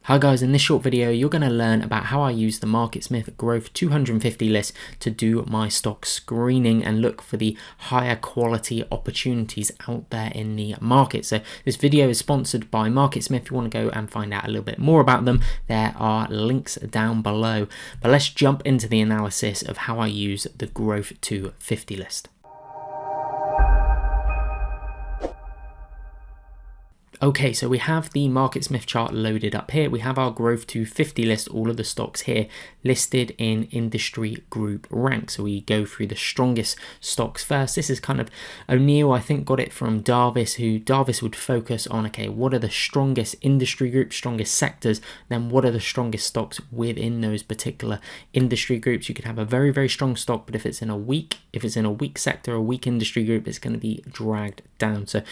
Hi guys, in this short video you're going to learn about how I use the MarketSmith Growth 250 list to do my stock screening and look for the higher quality opportunities out there in the market. So this video is sponsored by MarketSmith. If you want to go and find out a little bit more about them, there are links down below. But let's jump into the analysis of how I use the Growth 250 list. Okay, so we have the MarketSmith chart loaded up here. We have our Growth 250 list, all of the stocks here listed in industry group rank. So we go through the strongest stocks first. This is kind of O'Neill, I think, got it from Darvis, who Darvis would focus on, okay, what are the strongest industry groups, strongest sectors, then what are the strongest stocks within those particular industry groups. You could have a very, very strong stock, but if it's in a weak sector, a weak industry group, it's going to be dragged down. So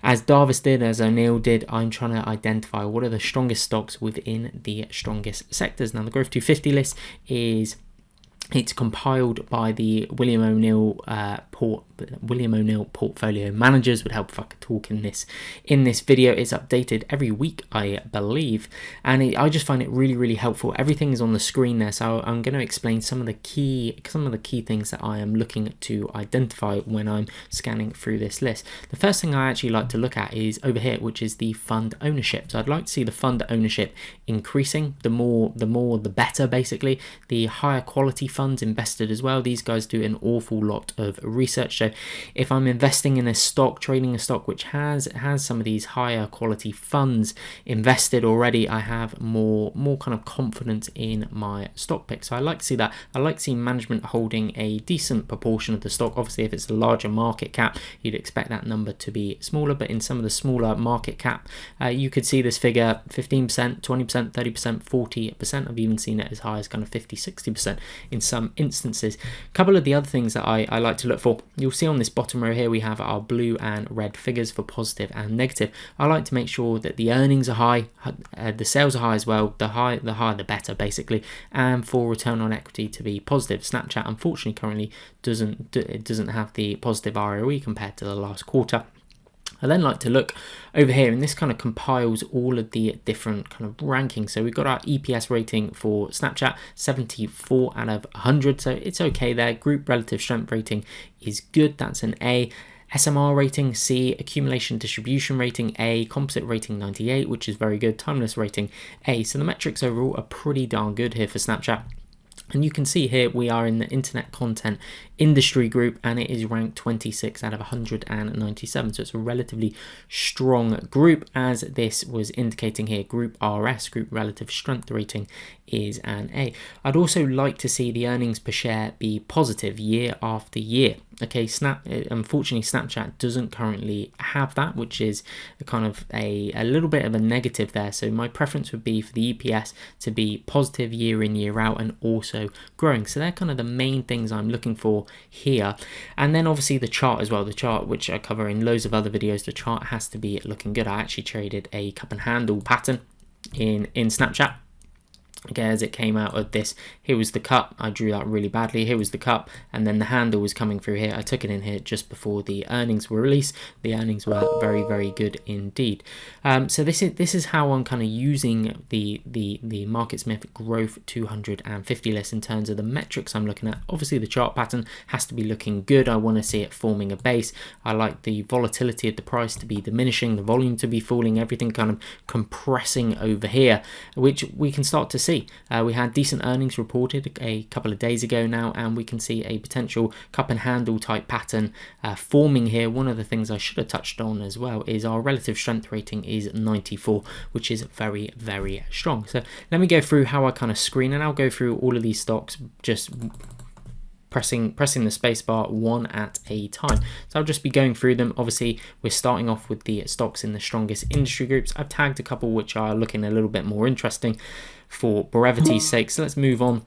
as Darvis did, as O'Neill did, I'm trying to identify what are the strongest stocks within the strongest sectors. Now the Growth 250 list it's compiled by the William O'Neill portfolio managers. Would help if I could talk in this video. It's updated every week, I believe, and I just find it really helpful. Everything is on the screen there, so I'm going to explain some of the key things that I am looking to identify when I'm scanning through this list. The first thing I actually like to look at is over here, which is the fund ownership. So I'd like to see the fund ownership increasing. The more the better, basically. The higher quality funds invested as well. These guys do an awful lot of research. So if I'm investing in a stock, trading a stock which has some of these higher quality funds invested already, I have more kind of confidence in my stock pick. So I like to see that. I like to see management holding a decent proportion of the stock. Obviously, if it's a larger market cap, you'd expect that number to be smaller, but in some of the smaller market cap, you could see this figure 15%, 20%, 30%, 40%. I've even seen it as high as kind of 50-60% in some instances. A couple of the other things that I like to look for, you'll see on this bottom row here, we have our blue and red figures for positive and negative. I like to make sure that the earnings are high, the sales are high as well. The higher the better, basically, and for return on equity to be positive. Snapchat unfortunately currently doesn't have the positive ROE compared to the last quarter. I then like to look over here, and this kind of compiles all of the different kind of rankings. So we've got our EPS rating for Snapchat, 74 out of 100, so it's okay there. Group relative strength rating is good, that's an A. SMR rating C, accumulation distribution rating A, composite rating 98, which is very good, timeless rating A. So the metrics overall are pretty darn good here for Snapchat. And you can see here we are in the internet content industry group, and it is ranked 26 out of 197. So it's a relatively strong group, as this was indicating here. Group RS, group relative strength rating, is an A. I'd also like to see the earnings per share be positive year after year. Okay, unfortunately Snapchat doesn't currently have that, which is kind of a little bit of a negative there. So my preference would be for the EPS to be positive year in, year out, and also growing. So they're kind of the main things I'm looking for here. And then obviously the chart as well, the chart which I cover in loads of other videos, the chart has to be looking good. I actually traded a cup and handle pattern in Snapchat. Okay, as it came out of this, here was the cup. I drew that really badly. Here was the cup, and then the handle was coming through here. I took it in here just before the earnings were released. The earnings were very good indeed. So this is how I'm kind of using the MarketSmith Growth 250 list in terms of the metrics I'm looking at. Obviously, the chart pattern has to be looking good. I want to see it forming a base. I like the volatility of the price to be diminishing, the volume to be falling, everything kind of compressing over here, which we can start to see. We had decent earnings reported a couple of days ago now, and we can see a potential cup and handle type pattern forming here. One of the things I should have touched on as well is our relative strength rating is 94, which is very strong. So let me go through how I kind of screen, and I'll go through all of these stocks just pressing the spacebar one at a time. So I'll just be going through them. Obviously, we're starting off with the stocks in the strongest industry groups. I've tagged a couple which are looking a little bit more interesting for brevity's sake. So let's move on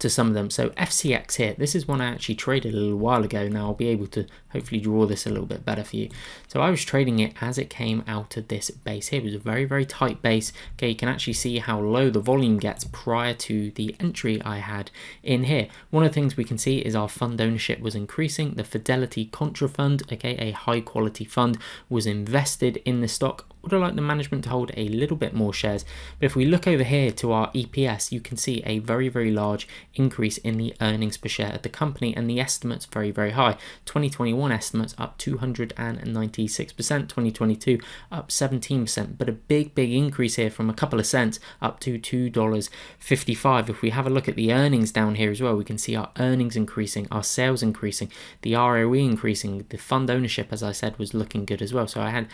to some of them. So FCX here, this is one I actually traded a little while ago. Now I'll be able to hopefully draw this a little bit better for you. So I was trading it as it came out of this base here. It was a very tight base. Okay, you can actually see how low the volume gets prior to the entry I had in here. One of the things we can see is our fund ownership was increasing. The Fidelity Contra Fund, okay, a high quality fund, was invested in the stock. would have liked the management to hold a little bit more shares. But if we look over here to our EPS, you can see a very, very large increase in the earnings per share of the company, and the estimates very, very high. 2021 estimates up 296%, 2022 up 17%, but a big increase here from a couple of cents up to $2.55. If we have a look at the earnings down here as well, we can see our earnings increasing, our sales increasing, the ROE increasing, the fund ownership, as I said, was looking good as well. So I had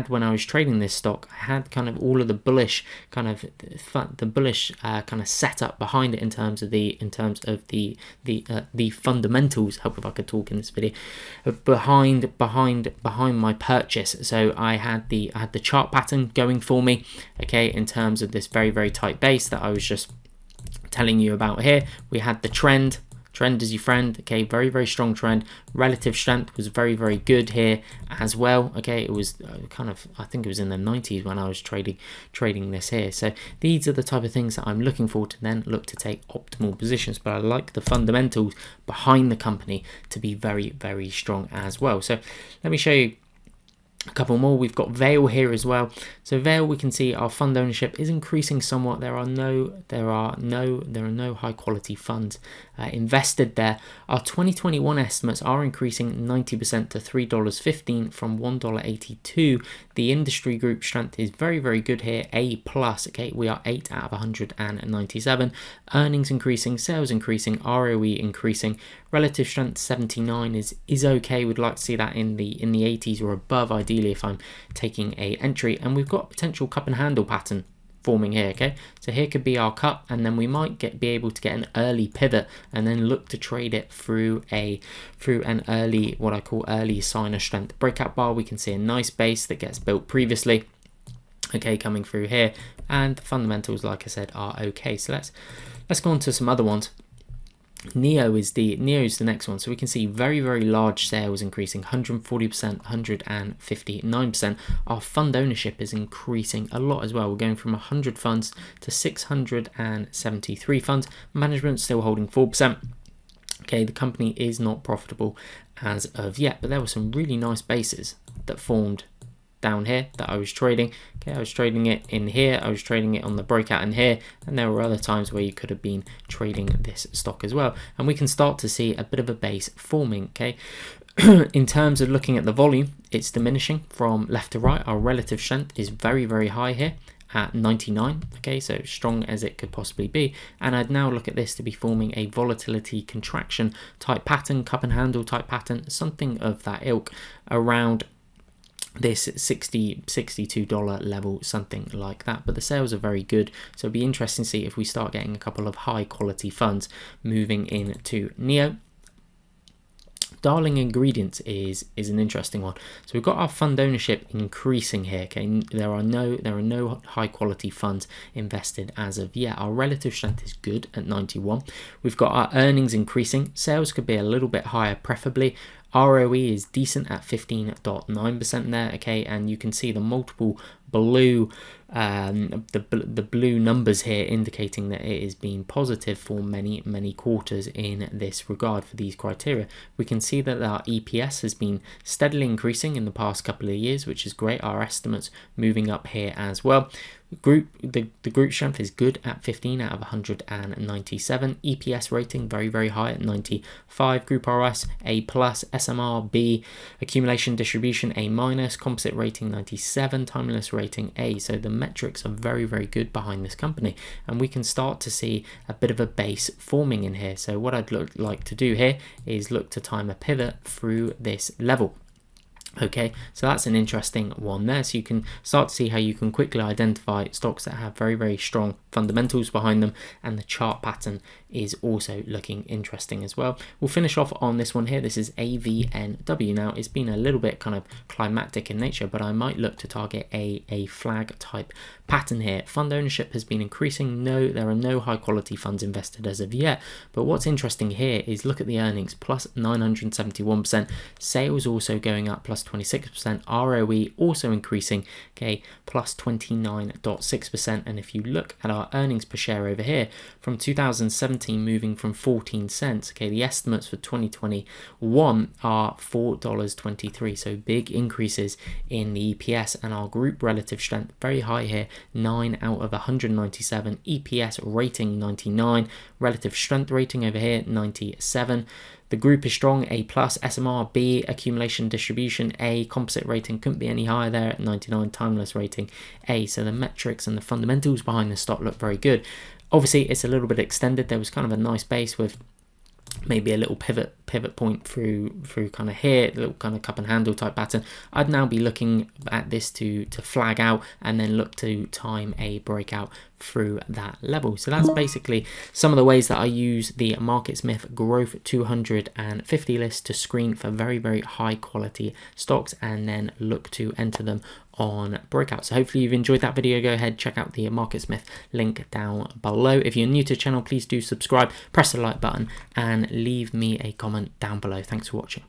when I was trading this stock, I had kind of all of the bullish kind of setup behind it in terms of the fundamentals. Hope if I could talk in this video, behind my purchase. So I had the chart pattern going for me, okay, in terms of this very, very tight base that I was just telling you about here. We had the trend is your friend, okay, very, very strong trend. Relative strength was very, very good here as well, okay. It was I think it was in the 90s when I was trading this here. So these are the type of things that I'm looking for to then look to take optimal positions, but I like the fundamentals behind the company to be very, very strong as well. So let me show you a couple more. We've got Vail here as well. So Vail, we can see our fund ownership is increasing somewhat. There are no high quality funds invested there. Our 2021 estimates are increasing 90% to $3.15 from $1.82. The industry group strength is very, very good here, A+. Okay, we are 8 out of 197. Earnings increasing, sales increasing, ROE increasing. Relative strength 79 is okay. We'd like to see that in the 80s or above, ideally, if I'm taking a entry. And we've got a potential cup and handle pattern forming here, okay. So here could be our cup, and then we might be able to get an early pivot and then look to trade it through an early, what I call early sign of strength breakout bar. We can see a nice base that gets built previously, okay, coming through here, and the fundamentals, like I said, are okay. So let's go on to some other ones. NEO is the next one. So we can see very, very large sales increasing 140%, 159%. Our fund ownership is increasing a lot as well. We're going from 100 funds to 673 funds. Management still holding 4%. Okay, the company is not profitable as of yet, but there were some really nice bases that formed down here that I was trading. Okay, I was trading it in here, I was trading it on the breakout in here, and there were other times where you could have been trading this stock as well. And we can start to see a bit of a base forming, okay. In terms of looking at the volume, it's diminishing from left to right. Our relative strength is very, very high here at 99, okay, so strong as it could possibly be. And I'd now look at this to be forming a volatility contraction type pattern, cup and handle type pattern, something of that ilk, around this $62 level, something like that. But the sales are very good, so it'll be interesting to see if we start getting a couple of high quality funds moving into NEO. Darling Ingredients is an interesting one. So we've got our fund ownership increasing here, okay. There are no high quality funds invested as of yet. Our relative strength is good at 91. We've got our earnings increasing. Sales could be a little bit higher, preferably. ROE is decent at 15.9% there, okay, and you can see the multiple blue the blue numbers here indicating that it is being positive for many quarters in this regard for these criteria. We can see that our EPS has been steadily increasing in the past couple of years, which is great. Our estimates moving up here as well. The group strength is good at 15 out of 197. EPS rating very, very high at 95. Group RS A+, SMR B, accumulation distribution A-, composite rating 97, timeless rating A. So the metrics are very, very good behind this company, and we can start to see a bit of a base forming in here. So what I'd like to do here is look to time a pivot through this level. Okay, so that's an interesting one there. So you can start to see how you can quickly identify stocks that have very, very strong fundamentals behind them, and the chart pattern is also looking interesting as well. We'll finish off on this one here. This is AVNW. Now it's been a little bit kind of climactic in nature, but I might look to target a flag type pattern here. Fund ownership has been increasing. No, there are no high quality funds invested as of yet, but what's interesting here is look at the earnings, plus 971%. Sales also going up, plus plus 26%, ROE also increasing, okay, plus 29.6%. And if you look at our earnings per share over here, from 2017 moving from 14 cents, okay, the estimates for 2021 are $4.23, so big increases in the EPS. And our group relative strength very high here, 9 out of 197, EPS rating 99, relative strength rating over here 97. The group is strong, A+, SMR, B, accumulation distribution, A, composite rating couldn't be any higher there at 99, timeless rating, A. So the metrics and the fundamentals behind the stock look very good. Obviously, it's a little bit extended. There was kind of a nice base with maybe a little pivot point through kind of here, a little kind of cup and handle type pattern. I'd now be looking at this to flag out and then look to time a breakout through that level. So that's basically some of the ways that I use the MarketSmith Growth 250 list to screen for very, very high quality stocks and then look to enter them on breakout. So hopefully you've enjoyed that video. Go ahead, check out the MarketSmith link down below. If you're new to the channel, please do subscribe, press the like button and leave me a comment down below. Thanks for watching.